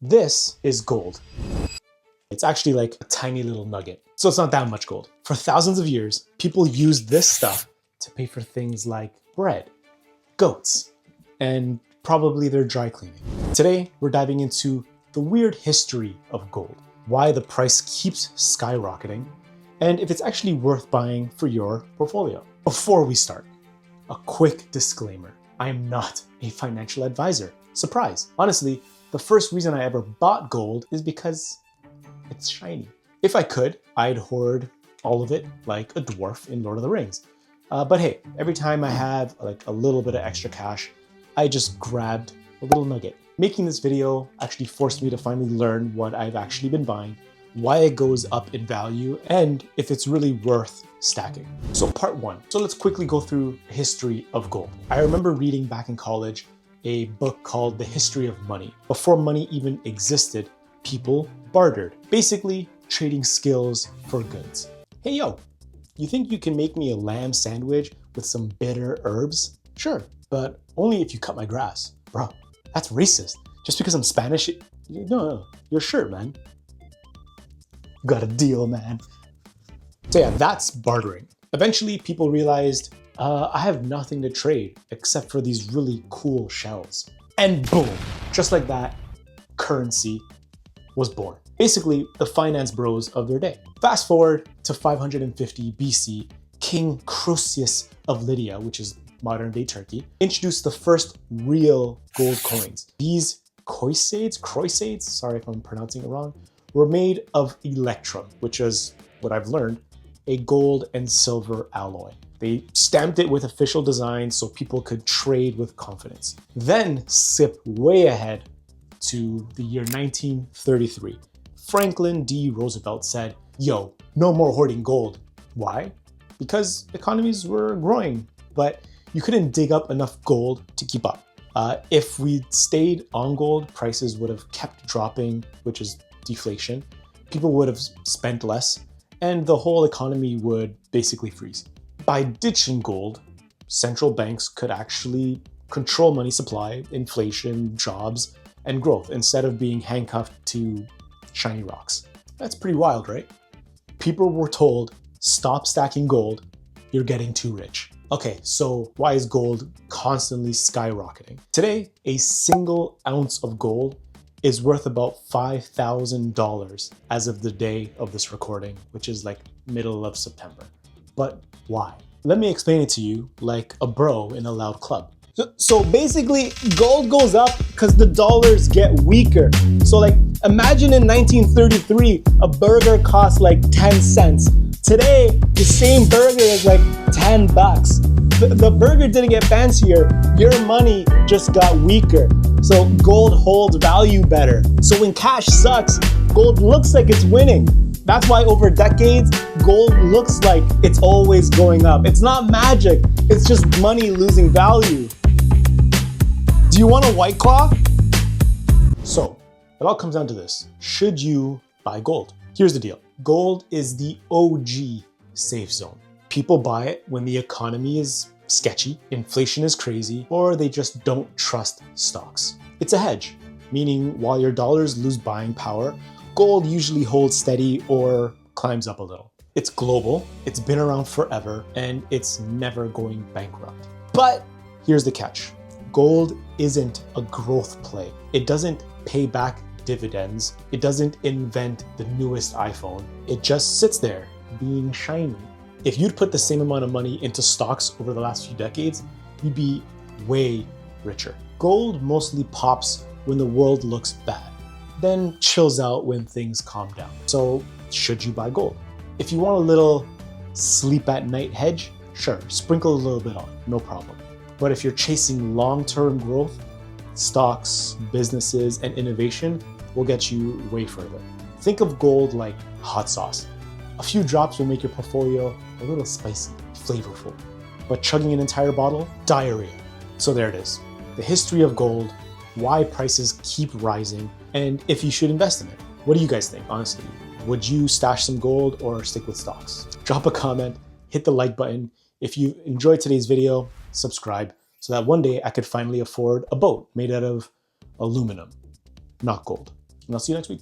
This is gold. It's actually like a tiny little nugget. So it's not that much gold. For thousands of years, people used this stuff to pay for things like bread, goats, and probably their dry cleaning. Today, we're diving into the weird history of gold, why the price keeps skyrocketing, and if it's actually worth buying for your portfolio. Before we start, a quick disclaimer. I am not a financial advisor. Surprise. Honestly, the first reason I ever bought gold is because it's shiny. If I could, I'd hoard all of it like a dwarf in Lord of the Rings. But hey, every time I have like a little bit of extra cash, I just grabbed a little nugget. Making this video actually forced me to finally learn what I've actually been buying, why it goes up in value, and if it's really worth stacking. So part one. So let's quickly go through the history of gold. I remember reading back in college a book called The History of Money. Before money even existed, people bartered, basically trading skills for goods. Hey yo, you think you can make me a lamb sandwich with some bitter herbs? Sure, but only if you cut my grass. Bro, that's racist. Just because I'm Spanish, no, your shirt, man. Got a deal, man. So yeah, that's bartering. Eventually, people realized, I have nothing to trade except for these really cool shells. And boom, just like that, currency was born. Basically, the finance bros of their day. Fast forward to 550 BC, King Croesus of Lydia, which is modern day Turkey, introduced the first real gold coins. These croisades, sorry if I'm pronouncing it wrong, were made of electrum, which is what I've learned, a gold and silver alloy. They stamped it with official designs so people could trade with confidence. Then skip way ahead to the year 1933. Franklin D. Roosevelt said, yo, no more hoarding gold. Why? Because economies were growing, but you couldn't dig up enough gold to keep up. If we stayed on gold, prices would have kept dropping, which is deflation. People would have spent less, and the whole economy would basically freeze. By ditching gold, central banks could actually control money supply, inflation, jobs, and growth instead of being handcuffed to shiny rocks. That's pretty wild, right? People were told, stop stacking gold, you're getting too rich. Okay, so why is gold constantly skyrocketing? Today, a single ounce of gold is worth about $5,000 as of the day of this recording, which is like middle of September. But why? Let me explain it to you like a bro in a loud club. So basically, gold goes up because the dollars get weaker. So like, imagine in 1933, a burger cost like 10 cents. Today, the same burger is like 10 bucks. The burger didn't get fancier, your money just got weaker. So gold holds value better. So when cash sucks, gold looks like it's winning. That's why over decades, gold looks like it's always going up. It's not magic, it's just money losing value. Do you want a White Claw? So, it all comes down to this. Should you buy gold? Here's the deal. Gold is the OG safe zone. People buy it when the economy is sketchy, inflation is crazy, or they just don't trust stocks. It's a hedge, meaning while your dollars lose buying power, gold usually holds steady or climbs up a little. It's global, it's been around forever, and it's never going bankrupt. But here's the catch. Gold isn't a growth play. It doesn't pay back dividends. It doesn't invent the newest iPhone. It just sits there being shiny. If you'd put the same amount of money into stocks over the last few decades, you'd be way richer. Gold mostly pops when the world looks bad, then chills out when things calm down. So should you buy gold? If you want a little sleep at night hedge, sure, sprinkle a little bit on, no problem. But if you're chasing long-term growth, stocks, businesses, and innovation will get you way further. Think of gold like hot sauce. A few drops will make your portfolio a little spicy, flavorful. But chugging an entire bottle, diarrhea. So there it is. The history of gold, why prices keep rising, and if you should invest in it. What do you guys think, honestly? Would you stash some gold or stick with stocks? Drop a comment, hit the like button. If you enjoyed today's video, subscribe so that one day I could finally afford a boat made out of aluminum, not gold. And I'll see you next week.